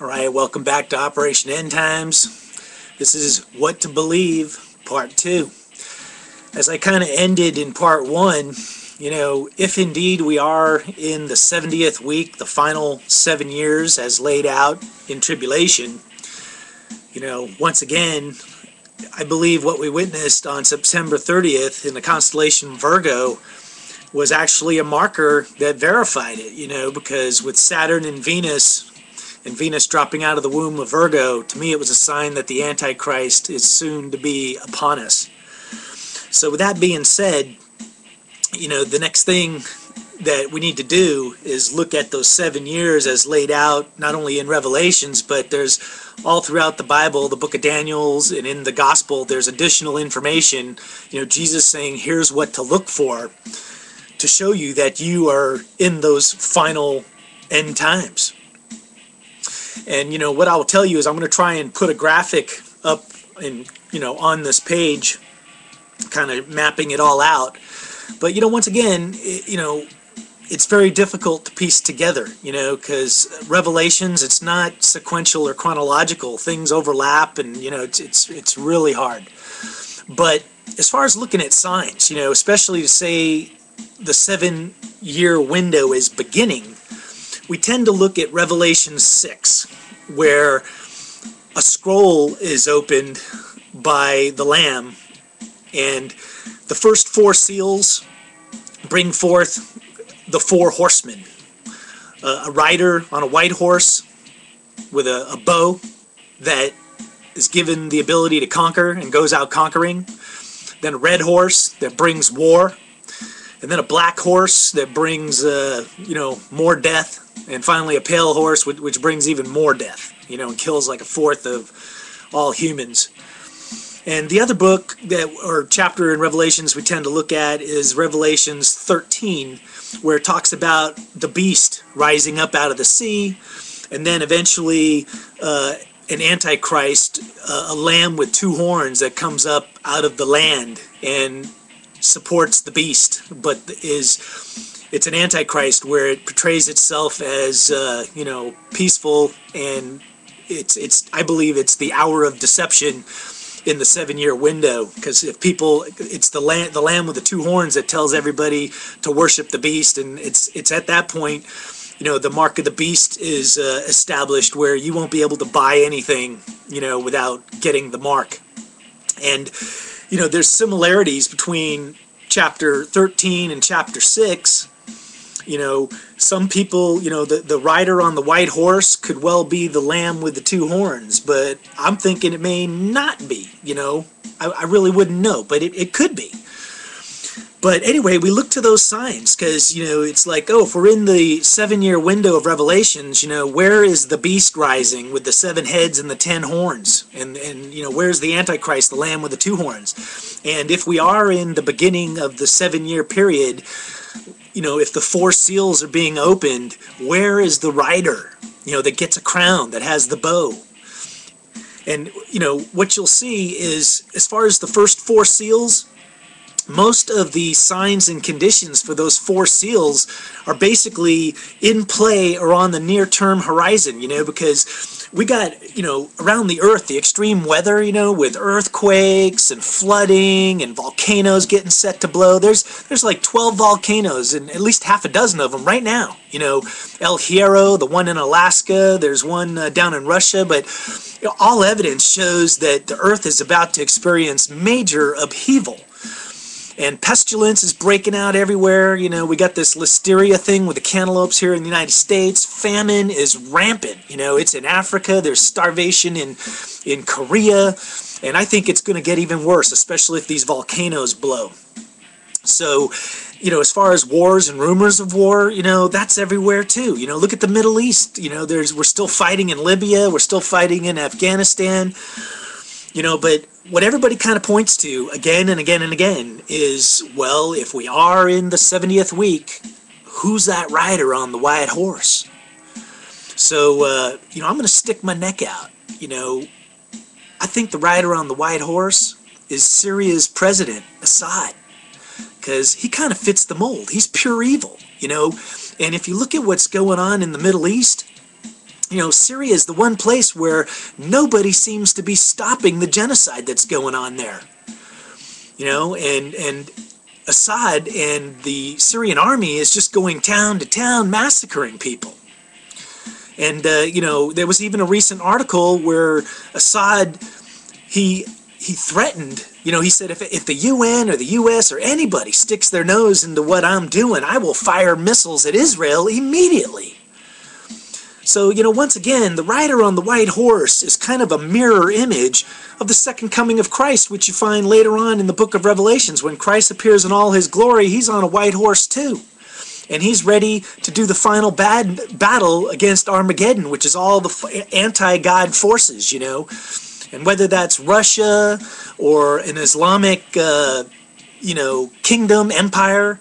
Alright, welcome back to Operation End Times. This is What to Believe, Part 2. As I kind of ended in Part 1, if indeed we are in the 70th week, the final 7 years as laid out in tribulation, once again, I believe what we witnessed on September 30th in the constellation Virgo was actually a marker that verified it, because with Saturn and Venus dropping out of the womb of Virgo, to me it was a sign that the Antichrist is soon to be upon us. So with that being said, the next thing that we need to do is look at those 7 years as laid out, not only in Revelations, but there's all throughout the Bible, the book of Daniel's, and in the Gospel, there's additional information, Jesus saying, here's what to look for to show you that you are in those final end times. And what I will tell you is I'm going to try and put a graphic up in on this page, kind of mapping it all out. But once again, it's very difficult to piece together, because Revelations, it's not sequential or chronological. Things overlap, and it's really hard. But as far as looking at signs, especially to say the 7-year window is beginning, we tend to look at Revelation 6, where a scroll is opened by the Lamb, and the first 4 seals bring forth the 4 horsemen. A rider on a white horse with a bow that is given the ability to conquer and goes out conquering. Then a red horse that brings war. And then a black horse that brings, more death. And finally a pale horse which brings even more death, and kills like a fourth of all humans. And the other book or chapter in Revelations we tend to look at is Revelations 13, where it talks about the beast rising up out of the sea, and then eventually an antichrist, a lamb with 2 horns that comes up out of the land and supports the beast, but it's an antichrist where it portrays itself as peaceful, and I believe it's the hour of deception in the 7-year window, because if people, it's the lamb with the 2 horns that tells everybody to worship the beast, and it's at that point, the mark of the beast is established, where you won't be able to buy anything, without getting the mark. And there's similarities between chapter 13 and chapter 6. Some people, the rider on the white horse could well be the lamb with the 2 horns, but I'm thinking it may not be, I really wouldn't know, but it could be. But anyway, we look to those signs, because, it's like, if we're in the 7-year window of Revelations, where is the beast rising with the 7 heads and the 10 horns? And where's the Antichrist, the lamb with the 2 horns? And if we are in the beginning of the 7-year period, if the 4 seals are being opened, where is the rider, that gets a crown, that has the bow? And, what you'll see is, as far as the first 4 seals, most of the signs and conditions for those 4 seals are basically in play or on the near-term horizon, because we got, around the earth, the extreme weather, with earthquakes and flooding and volcanoes getting set to blow. There's like 12 volcanoes, and at least half a dozen of them right now. El Hierro, the one in Alaska, there's one down in Russia, but all evidence shows that the earth is about to experience major upheaval. And pestilence is breaking out everywhere. We got this listeria thing with the cantaloupes here in the United States. Famine is rampant. It's in Africa. There's starvation in Korea. And I think it's going to get even worse, especially if these volcanoes blow. So, as far as wars and rumors of war, that's everywhere too. Look at the Middle East. We're still fighting in Libya. We're still fighting in Afghanistan. But what everybody kind of points to again and again and again is, well, if we are in the 70th week, who's that rider on the white horse? So, I'm going to stick my neck out. I think the rider on the white horse is Syria's president, Assad, because he kind of fits the mold. He's pure evil, And if you look at what's going on in the Middle East, Syria is the one place where nobody seems to be stopping the genocide that's going on there. And Assad and the Syrian army is just going town to town massacring people. And, there was even a recent article where Assad, he threatened, he said, if the UN or the US or anybody sticks their nose into what I'm doing, I will fire missiles at Israel immediately. So, once again, the rider on the white horse is kind of a mirror image of the second coming of Christ, which you find later on in the book of Revelations. When Christ appears in all his glory, he's on a white horse too. And he's ready to do the final battle against Armageddon, which is all the anti-God forces, And whether that's Russia or an Islamic, kingdom, empire,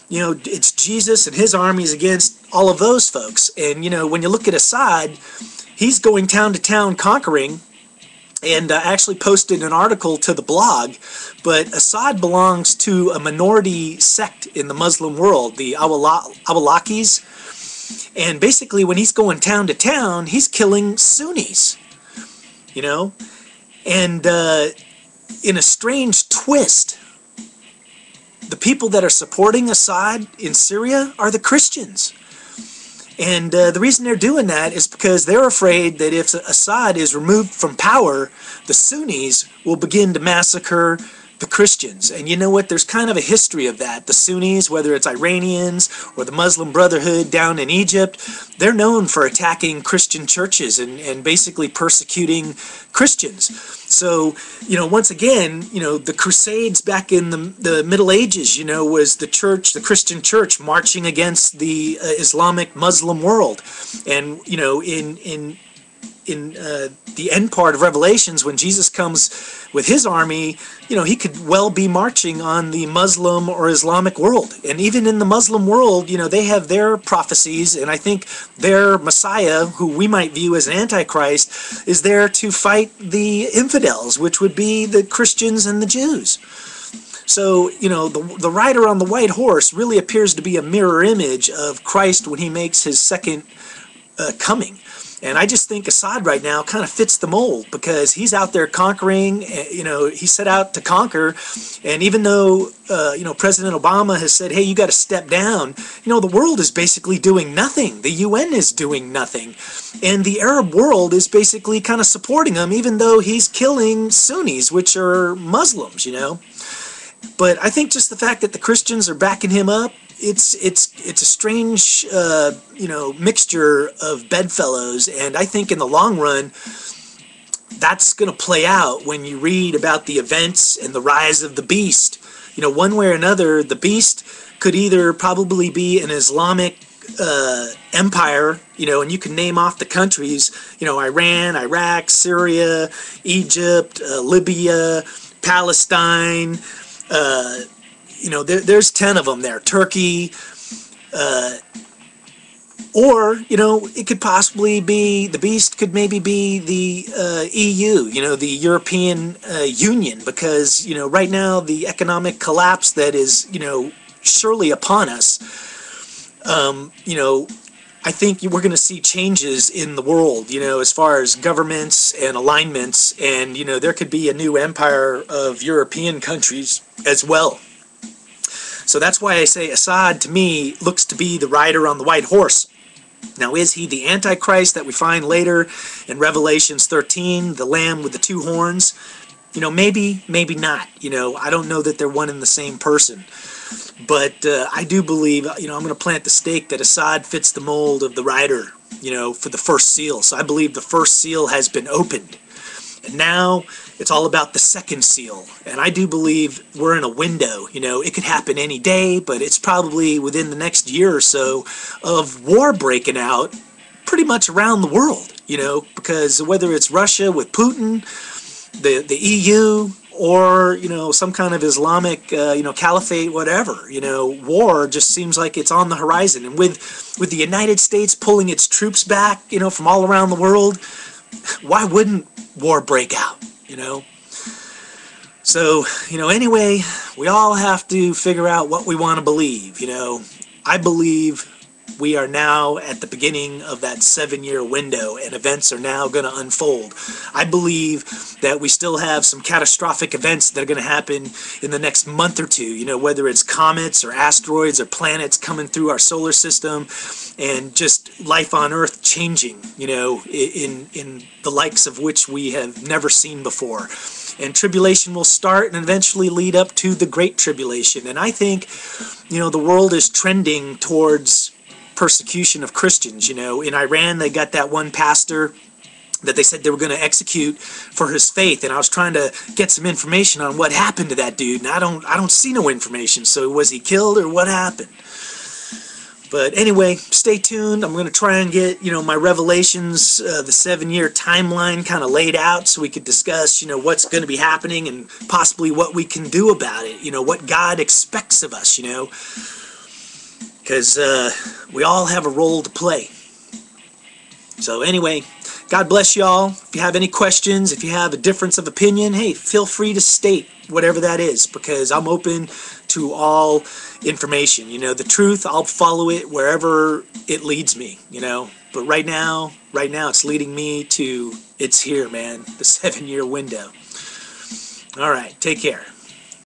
it's Jesus and his armies against all of those folks. And, when you look at Assad, he's going town to town conquering. And I actually posted an article to the blog, but Assad belongs to a minority sect in the Muslim world, the Awalakis. And basically when he's going town to town, he's killing Sunnis, And in a strange twist, the people that are supporting Assad in Syria are the Christians. And the reason they're doing that is because they're afraid that if Assad is removed from power, the Sunnis will begin to massacre the Christians. And you know what? There's kind of a history of that. The Sunnis, whether it's Iranians or the Muslim Brotherhood down in Egypt, they're known for attacking Christian churches and basically persecuting Christians. So, once again, the Crusades back in the Middle Ages, was the church, the Christian church, marching against the Islamic Muslim world. And, in the end part of Revelations, when Jesus comes with his army, he could well be marching on the Muslim or Islamic world. And even in the Muslim world, they have their prophecies, and I think their Messiah, who we might view as an Antichrist, is there to fight the infidels, which would be the Christians and the Jews. So, the rider on the white horse really appears to be a mirror image of Christ when he makes his second coming. And I just think Assad right now kind of fits the mold because he's out there conquering, he set out to conquer. And even though, President Obama has said, hey, you got to step down, the world is basically doing nothing. The UN is doing nothing. And the Arab world is basically kind of supporting him, even though he's killing Sunnis, which are Muslims, But I think just the fact that the Christians are backing him up, it's a strange mixture of bedfellows, and I think in the long run that's going to play out when you read about the events and the rise of the beast. One way or another, the beast could either probably be an Islamic empire, and you can name off the countries, Iran, Iraq, Syria, Egypt, Libya, Palestine. There's 10 of them there. Turkey, or, it could possibly be, the beast could maybe be the EU, the European Union, because, right now the economic collapse that is, surely upon us, I think we're going to see changes in the world, as far as governments and alignments, and, there could be a new empire of European countries as well. So that's why I say Assad, to me, looks to be the rider on the white horse. Now, is he the Antichrist that we find later in Revelations 13, the lamb with the two horns? Maybe, maybe not. I don't know that they're one and the same person. But I do believe, I'm going to plant the stake that Assad fits the mold of the rider, for the first seal. So I believe the first seal has been opened. And now it's all about the second seal. And I do believe we're in a window. It could happen any day, but it's probably within the next year or so of war breaking out pretty much around the world, because whether it's Russia with Putin, the EU, or, some kind of Islamic, caliphate, whatever, war just seems like it's on the horizon. And with the United States pulling its troops back, from all around the world, why wouldn't war break out, So, anyway, we all have to figure out what we want to believe, I believe we are now at the beginning of that 7-year window, and events are now going to unfold. I believe that we still have some catastrophic events that are going to happen in the next month or two, you know, whether it's comets or asteroids or planets coming through our solar system, and just life on Earth changing, you know, in the likes of which we have never seen before. And tribulation will start and eventually lead up to the Great Tribulation. And I think, you know, the world is trending towards persecution of Christians. You know, in Iran, they got that one pastor that they said they were going to execute for his faith, and I was trying to get some information on what happened to that dude, and I don't see no information. So was he killed or what happened? But anyway, stay tuned. I'm going to try and get, you know, my revelations, the 7-year timeline kind of laid out so we could discuss, you know, what's going to be happening and possibly what we can do about it, you know, what God expects of us, you know, because we all have a role to play. So anyway, God bless y'all. If you have any questions, if you have a difference of opinion, hey, feel free to state whatever that is, because I'm open to all information. You know, the truth, I'll follow it wherever it leads me, you know. But right now it's leading me to, it's here, man, the 7-year window. All right, take care.